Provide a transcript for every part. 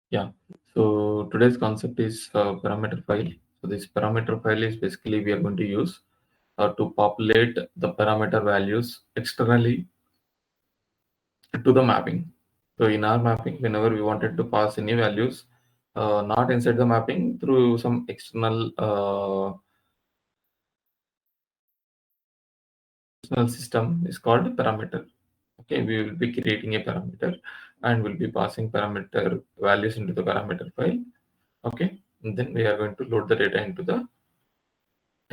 Yeah. So today's concept is parameter file. So this parameter file is basically we are going to use to populate the parameter values externally to the mapping. So in our mapping, whenever we wanted to pass any values, not inside the mapping through some external system is called parameter. Okay, we will be creating a parameter and we'll be passing parameter values into the parameter file. Okay, and then we are going to load the data into the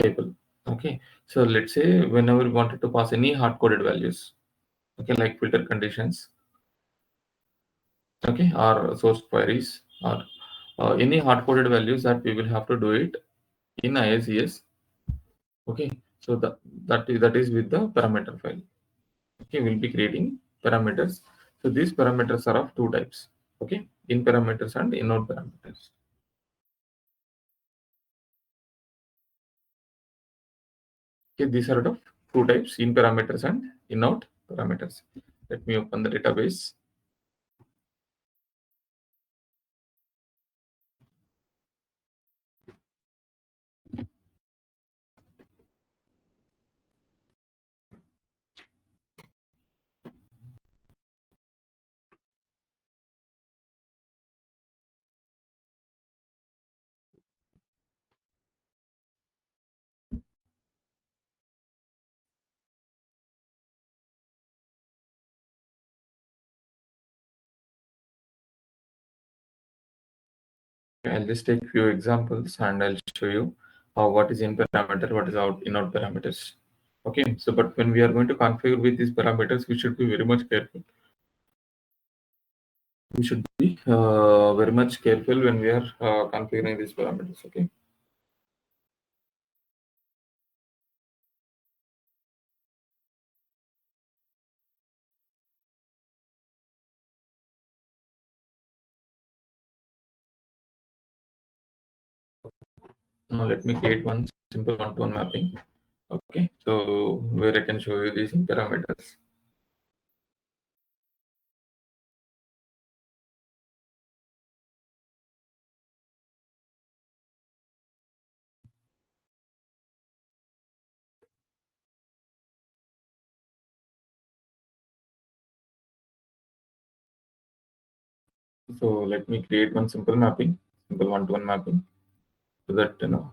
table. Okay, so let's say whenever we wanted to pass any hard coded values, okay, like filter conditions, okay, or source queries, or any hard coded values that we will have to do it in IICS. Okay, so that is with the parameter file. Okay, we'll be creating parameters. So these parameters are of two types. Okay, in parameters and in out parameters. Okay, these are of two types, in parameters and in out parameters. Let me open the database. I'll just take few examples and I'll show you what is in parameter, what is out in out parameters. Okay, so but when we are going to configure with these parameters, we should be very much careful. We should be very much careful when we are configuring these parameters. Okay. Now let me create one simple one-to-one mapping. Okay, so where I can show you these in parameters. So let me create one simple mapping, simple one-to-one mapping, so that you know.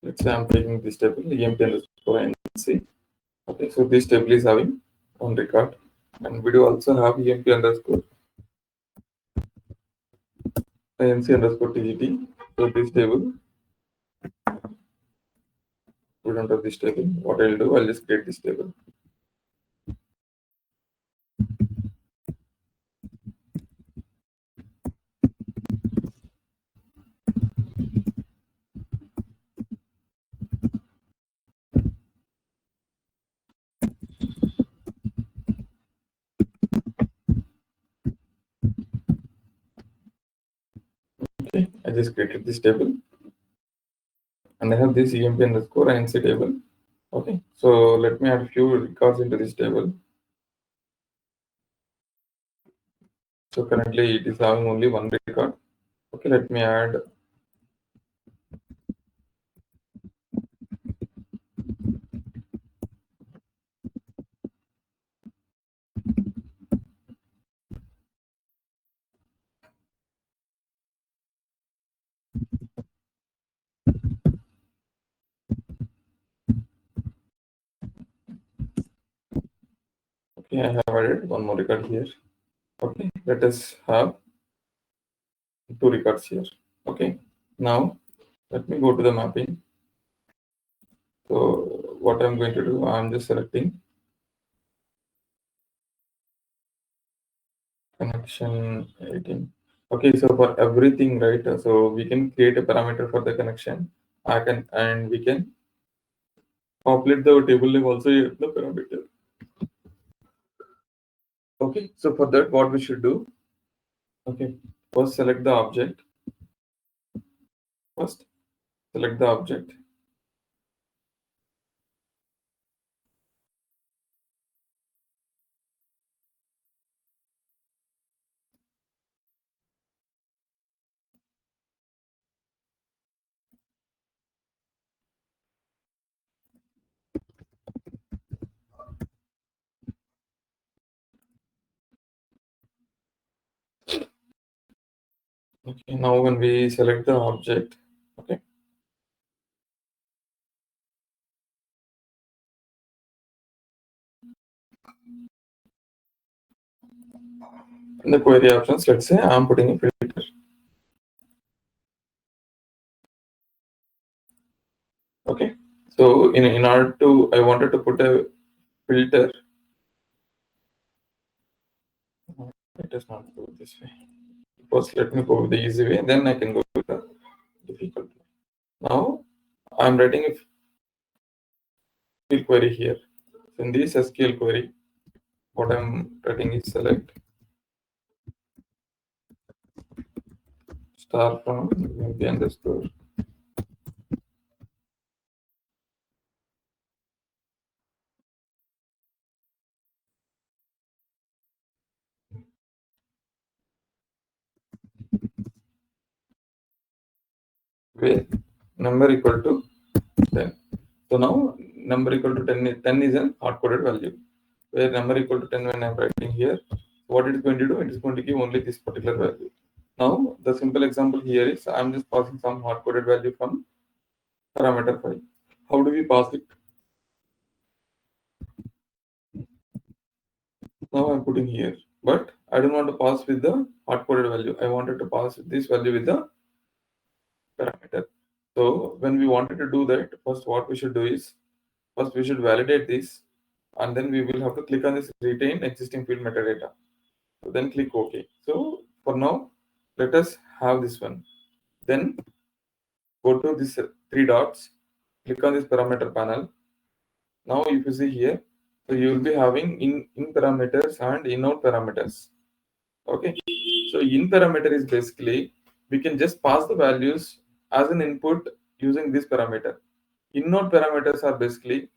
Let's say I'm taking this table, EMP underscore NC. Okay, so this table is having one record, and we do also have EMP underscore NC underscore TGT. So this table, we don't have this table. What I'll do, I'll just create this table. Okay, I just created this table, and I have this EMP underscore NC table. Okay, so let me add a few records into this table. So currently it is having only one record. Okay, let me add. Okay, I have added one more record here. Okay, let us have two records here. Okay, now let me go to the mapping. So what I'm going to do, I'm just selecting connection 18. Okay, so for everything, right? So we can create a parameter for the connection. And we can populate the table name also in the parameter. Okay, so for that, what we should do? Okay, first select the object. First, select the object. Okay, now when we select the object, okay, in the query options, let's say I'm putting a filter. Okay, so in order to, I wanted to put a filter. Let us not go this way. First, let me go with the easy way, then I can go with the difficult way. Now, I'm writing a field query here. So in this SQL query, what I'm writing is select star from maybe underscore where number equal to 10. So now number equal to 10 is an hard coded value. Where number equal to 10 when I'm writing here, what it is going to do, it is going to give only this particular value. Now the simple example here is I'm just passing some hard coded value from parameter file. How do we pass it? Now I'm putting here, but I don't want to pass with the hard coded value. I wanted to pass this value with the parameter. So when we wanted to do that, first what we should do is, first we should validate this, and then we will have to click on this retain existing field metadata. So then click OK. So for now, let us have this one. Then go to this three dots, click on this parameter panel. Now if you see here, so you will be having in parameters and in out parameters. Okay. So in parameter is basically we can just pass the values as an input using this parameter. In out parameters are basically,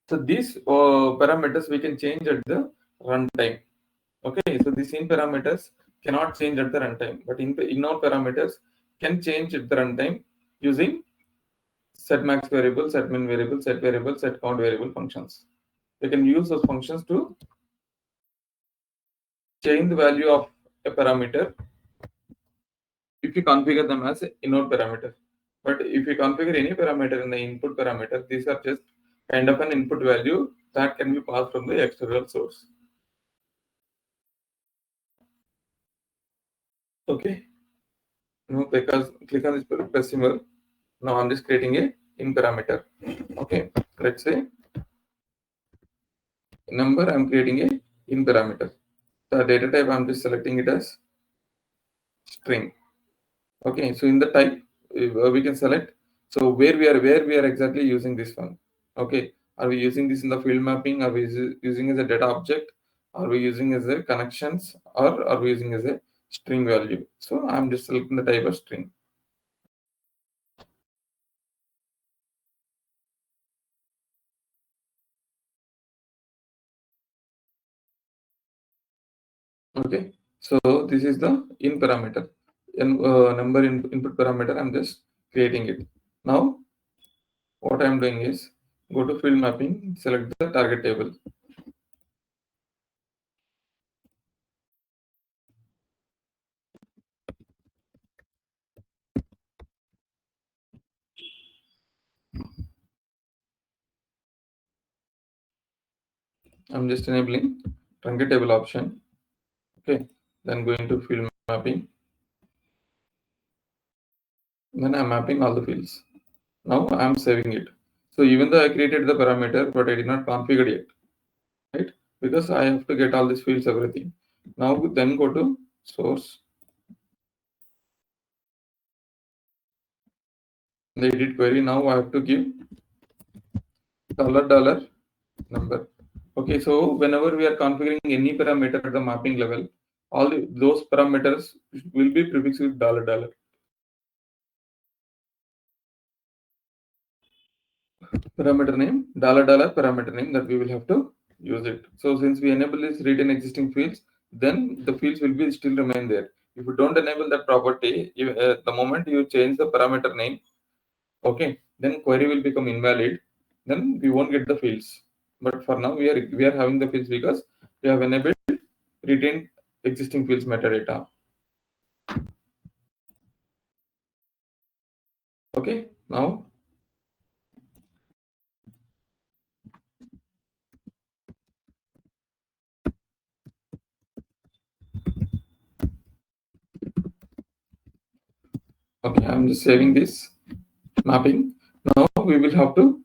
so these parameters we can change at the runtime. Okay, so these in parameters cannot change at the runtime, but in out parameters can change at the runtime using set max variable, set min variable, set variable, set count variable functions. We can use those functions to change the value of a parameter if you configure them as input parameter. But if you configure any parameter in the input parameter, these are just kind of an input value that can be passed from the external source. Okay. Now because click on this plus symbol. Now I'm just creating a in parameter. Okay. Let's say number I'm creating a in parameter. The data type I'm just selecting it as string. Okay, so in the type we can select, so where we are exactly using this one. Okay, are we using this in the field mapping, are we using as a data object, are we using as a connections, or are we using as a string value? So I'm just selecting the type of string. Okay, so this is the in parameter and number input parameter. I'm just creating it. Now what I'm doing is go to field mapping, select the target table. I'm just enabling target table option. Okay, then going to field mapping. Then I'm mapping all the fields. Now I'm saving it. So even though I created the parameter, but I did not configure it, right? Because I have to get all these fields, everything. Now then go to source, the edit query. Now I have to give $$ number. Okay, so whenever we are configuring any parameter at the mapping level, those parameters will be prefixed with $. Parameter name, parameter name, that we will have to use it. So since we enable this retain existing fields, then the fields will be still remain there. If you don't enable that property, the moment you change the parameter name, okay, then query will become invalid. Then we won't get the fields. But for now, we are having the fields because we have enabled retain existing fields metadata. Okay, now okay, I'm just saving this mapping. Now we will have to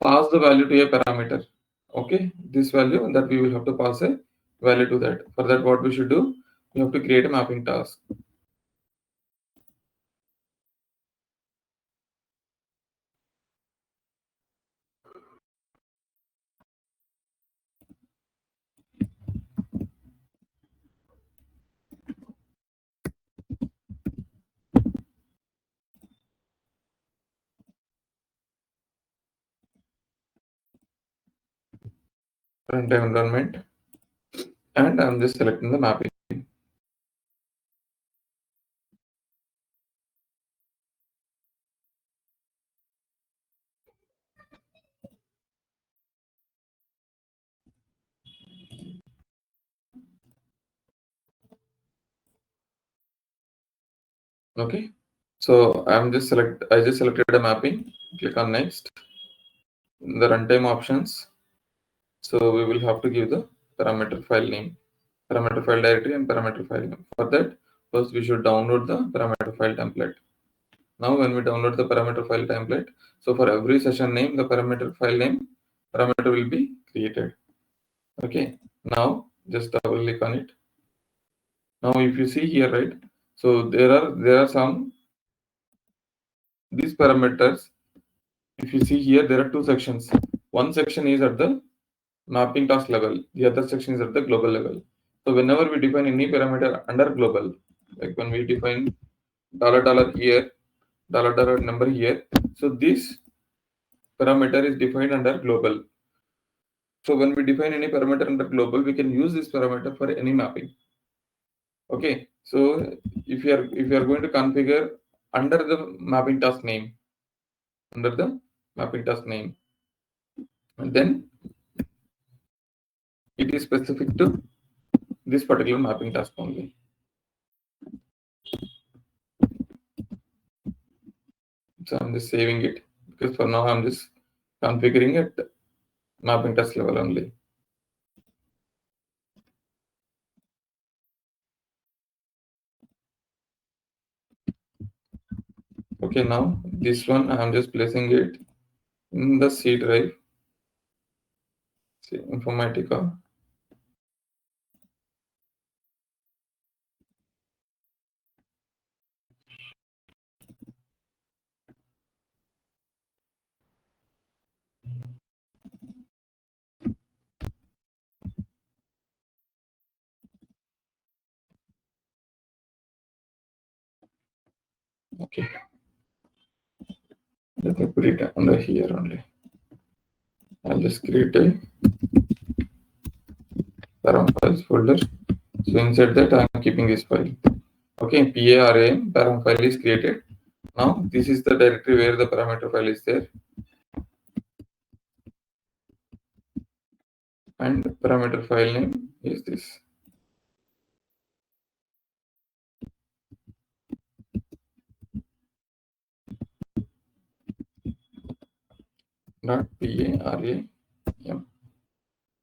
pass the value to a parameter. Okay, this value that we will have to pass a value to that. For that, what we should do, we have to create a mapping task. Runtime environment, and I'm just selecting the mapping. Okay, so I just selected a mapping. Click on next. In the runtime options, so we will have to give the parameter file name, parameter file directory, and parameter file name. For that, first we should download the parameter file template. Now when we download the parameter file template, so for every session name, the parameter file name parameter will be created. Okay, now just double click on it. Now if you see here, right, so there are some these parameters. If you see here, there are two sections. One section is at the mapping task level, the other section is at the global level. So whenever we define any parameter under global, like when we define $$ here, $$ number here, so this parameter is defined under global. So when we define any parameter under global, we can use this parameter for any mapping. Okay, so if you are going to configure under the mapping task name, under the mapping task name, and then it is specific to this particular mapping task only. So I'm just saving it because for now I'm just configuring it mapping task level only. Okay, now this one I'm just placing it in the C drive, Informatica. Okay, let me put it under here only. I'll just create a param files folder. So inside that I'm keeping this file. Okay, PARAM param file is created. Now this is the directory where the parameter file is there, and parameter file name is this. .param.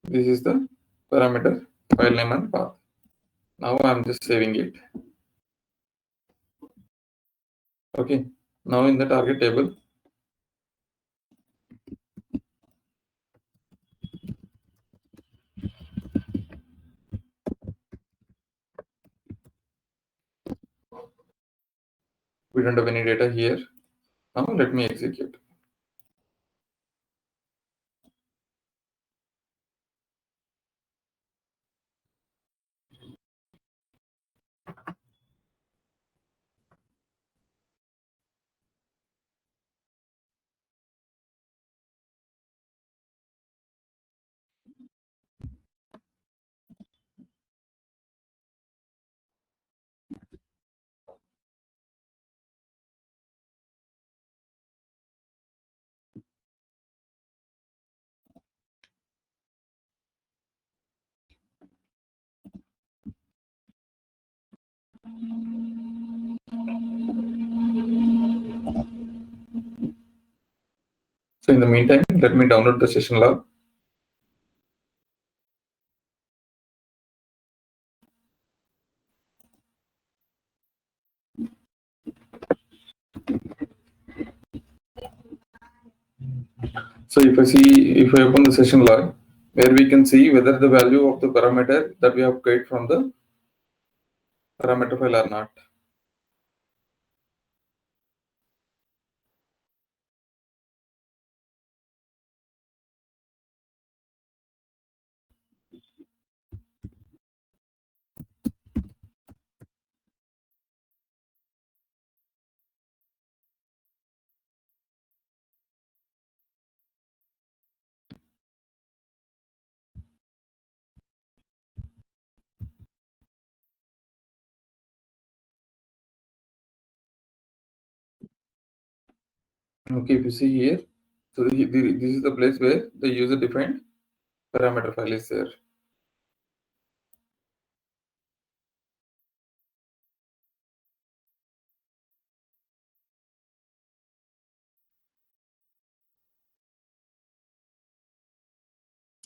This is the parameter file name and path. Now I'm just saving it. Okay. Now in the target table, We don't have any data here. Now let me execute. So in the meantime, let me download the session log. So if I open the session log, where we can see whether the value of the parameter that we have created from the parameter file or not. Okay, if you see here, so this is the place where the user defined parameter file is there.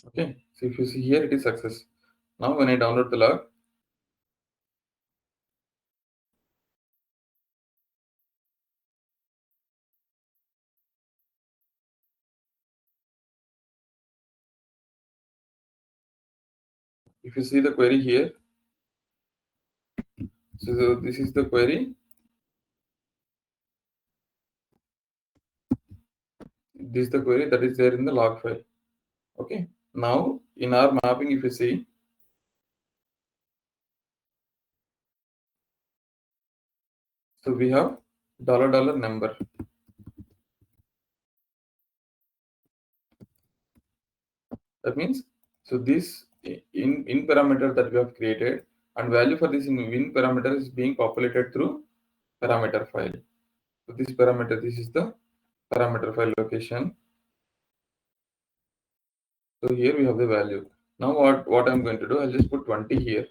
Okay, so if you see here, it is success. Now when I download the log, if you see the query here, so this is the query. This is the query that is there in the log file. Okay, now in our mapping, if you see, so we have $$ number. That means, so this in parameter that we have created and value for this in parameter is being populated through parameter file. So this parameter, this is the parameter file location. So here we have the value. Now what I'm going to do, I'll just put 20 here.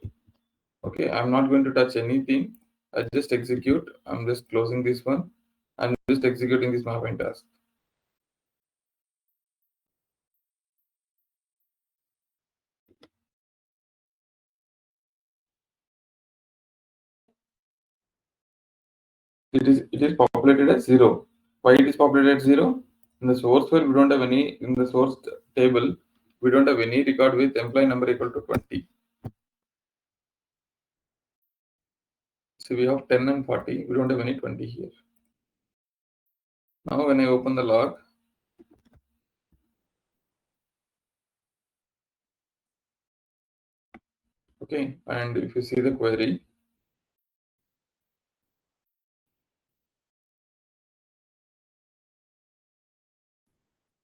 Okay, I'm not going to touch anything. I just execute. I'm just closing this one. I'm just executing this mapping task. It is populated as 0. Why it is populated as 0? In the source file, we don't have any, in the source table, we don't have any record with employee number equal to 20. So we have 10 and 40, we don't have any 20 here. Now when I open the log, okay, and if you see the query,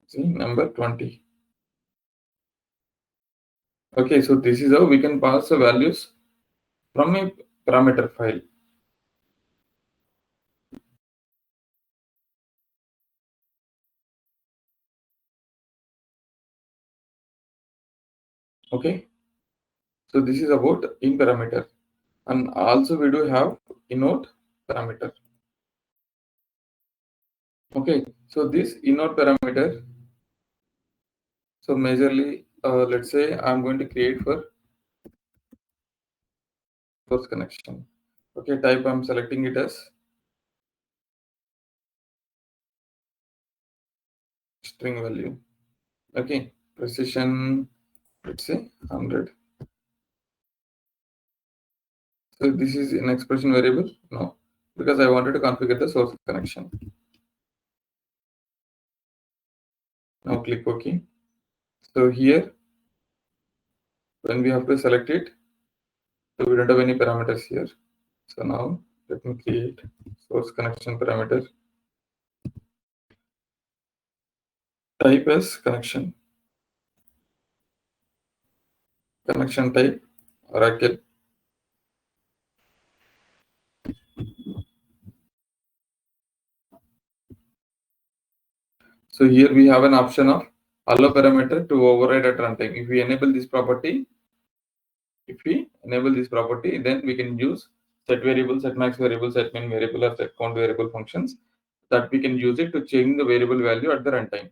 see number 20. Okay, so this is how we can pass the values from a parameter file. Okay, so this is about in parameter, and also we do have inode parameter. Okay, so this inode parameter, so majorly, let's say I'm going to create for source connection. Okay, type I'm selecting it as string value. Okay, precision, let's say 100. So this is an expression variable. No, because I wanted to configure the source connection. Now click OK. So here, when we have to select it, so we don't have any parameters here. So now let me create source connection parameter. Type as connection. Connection type Oracle. So here we have an option of allow parameter to override at runtime. If we enable this property, then we can use set variable, set max variable, set min variable, or set count variable functions that we can use it to change the variable value at the runtime.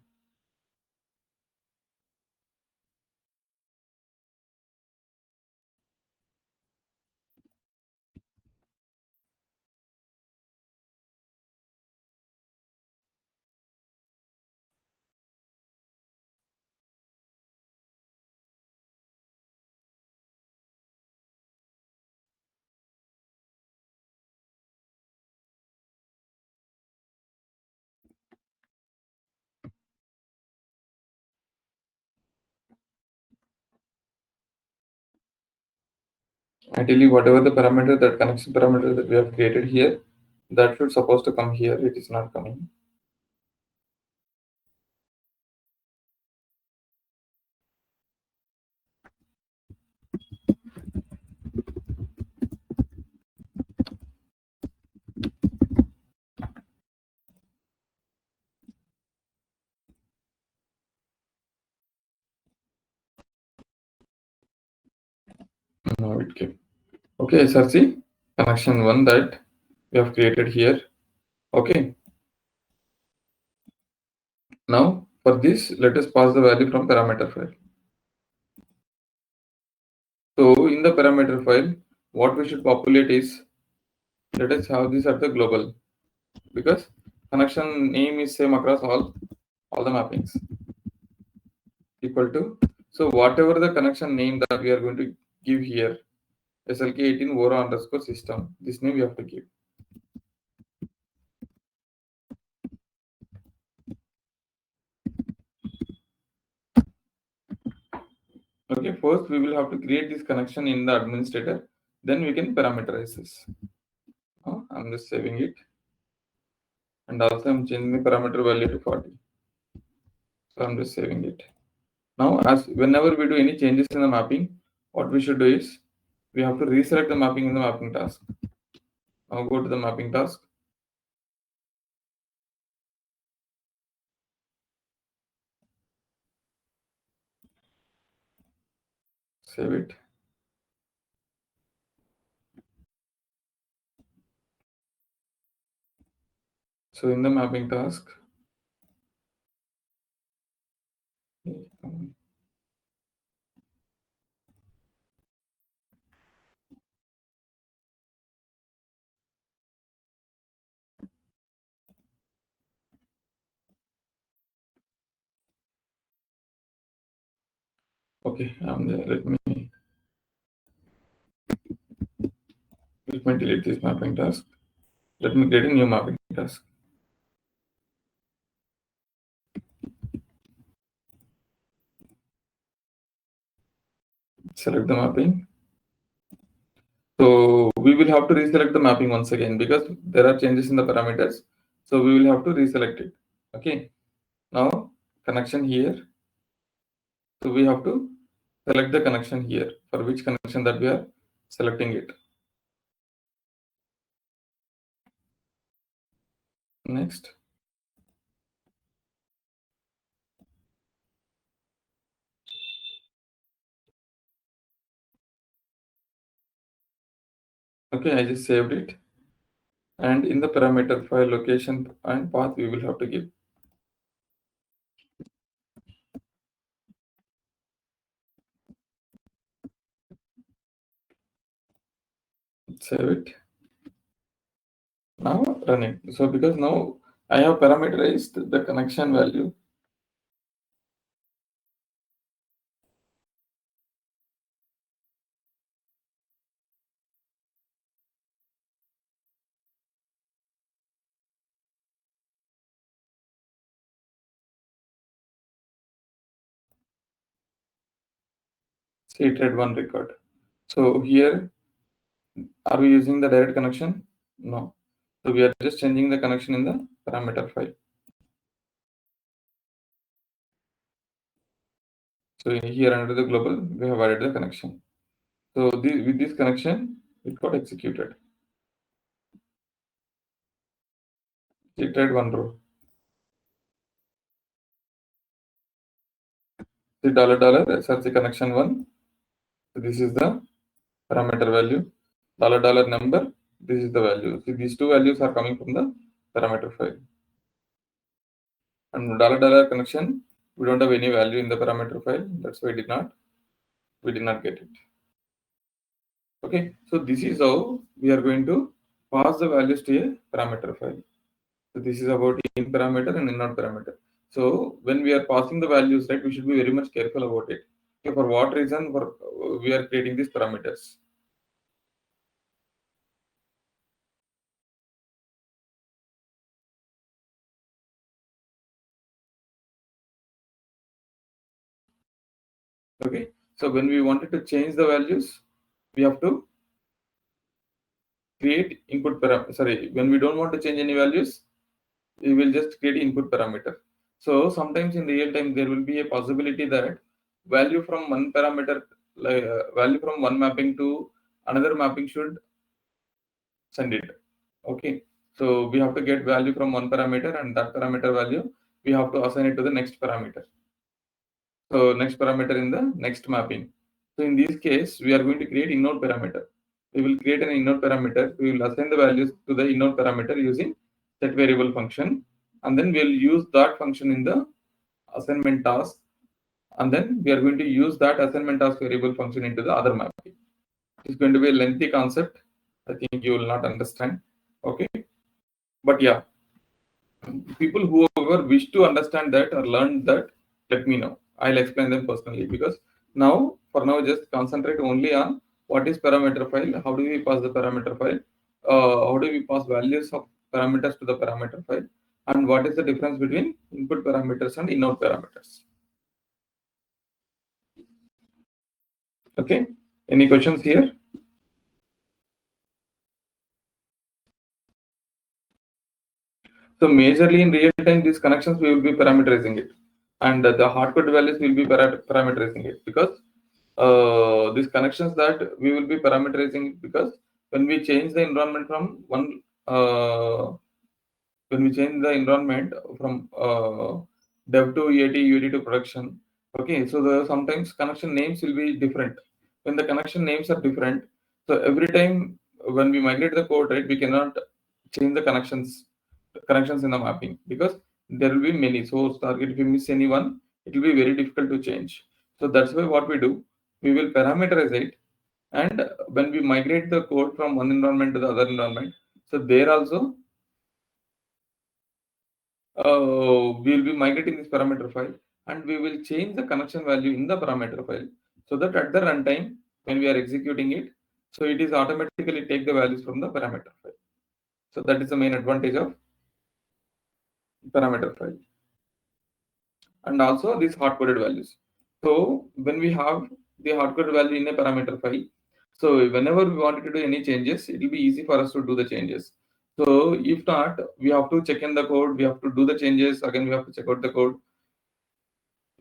Ideally, whatever the parameter, that connection parameter that we have created here, that should supposed to come here. It is not coming. Now it came. Okay, SRC connection one that we have created here. Okay. Now for this, let us pass the value from parameter file. So in the parameter file, what we should populate is, let us have this at the global, because connection name is same across all the mappings, equal to. So whatever the connection name that we are going to give here, SLK18 Vora underscore system, this name we have to give. Okay, first we will have to create this connection in the administrator, then we can parameterize this. I'm just saving it, and also I'm changing the parameter value to 40. So I'm just saving it. Now, as whenever we do any changes in the mapping, what we should do is we have to reselect the mapping in the mapping task. Now go to the mapping task. Save it. So in the mapping task, okay, let me delete this mapping task. Let me create a new mapping task. Select the mapping. So we will have to reselect the mapping once again because there are changes in the parameters. So we will have to reselect it. Okay. Now connection here. So we have to select the connection here, for which connection that we are selecting it. Next. Okay, I just saved it. And in the parameter file location and path, we will have to give. Save it. Now run it. So because now I have parameterized the connection value. See thread 1 record. So here, are we using the direct connection? No. So we are just changing the connection in the parameter file. So here under the global, we have added the connection. So with this connection, it got executed. It tried one row. The $$ search the connection one. So this is the parameter value. $$ number. This is the value. See, these two values are coming from the parameter file. And $$ connection, we don't have any value in the parameter file. That's why we did not get it. Okay, so this is how we are going to pass the values to a parameter file. So this is about in parameter and in out parameter. So when we are passing the values, right, we should be very much careful about it. Okay, for what reason we are creating these parameters? Okay, so when we wanted to change the values, we have to create input parameter. Sorry, when we don't want to change any values, we will just create input parameter. So sometimes in real time there will be a possibility that value from one parameter, like value from one mapping to another mapping should send it. Okay, so we have to get value from one parameter, and that parameter value we have to assign it to the next parameter. So next parameter in the next mapping. So in this case, we are going to create inode parameter. We will create an inode parameter. We will assign the values to the inode parameter using set variable function, and then we'll use that function in the assignment task, and then we are going to use that assignment task variable function into the other mapping. It's going to be a lengthy concept. I think you will not understand. Okay, but yeah, people whoever wish to understand that or learn that, let me know. I'll explain them personally, because now for now just concentrate only on what is parameter file, how do we pass the parameter file, how do we pass values of parameters to the parameter file, and what is the difference between input parameters and input parameters. Okay, any questions here? So majorly in real time, these connections we will be parameterizing it, and the hardcode values will be parameterizing it, because these connections that we will be parameterizing it, because when we change the environment from one, when we change the environment from dev to EAT, UAT to production. Okay, so the sometimes connection names will be different. When the connection names are different, so every time when we migrate the code, right, we cannot change the connections in the mapping, because there will be many source target. If you miss any one, it will be very difficult to change. So that's why what we do, we will parameterize it, and when we migrate the code from one environment to the other environment, so there also we will be migrating this parameter file, and we will change the connection value in the parameter file, so that at the runtime when we are executing it, so it is automatically take the values from the parameter file. So that is the main advantage of parameter file. And also these hard coded values. So when we have the hard coded value in a parameter file, so whenever we wanted to do any changes, it will be easy for us to do the changes. So if not, we have to check in the code, we have to do the changes again, we have to check out the code.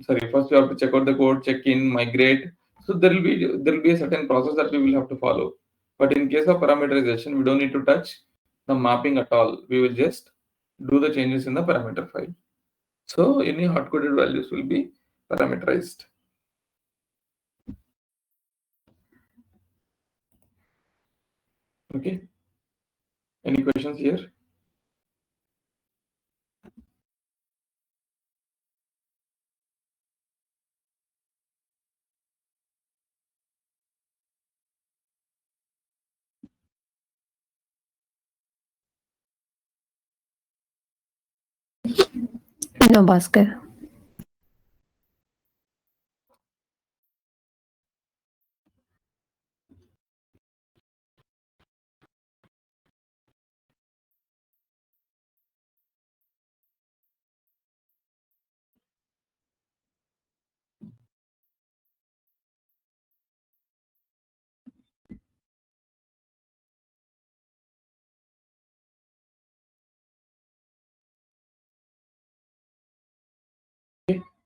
Sorry, first we have to check out the code, check in, migrate. So there will be a certain process that we will have to follow. But in case of parameterization, we don't need to touch the mapping at all. We will just do the changes in the parameter file. So any hard coded values will be parameterized. Okay. Any questions here? No, Bhaskar.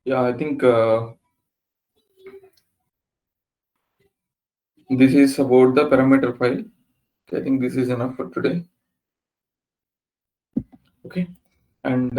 Yeah, I think this is about the parameter file. Okay, I think this is enough for today. Okay, and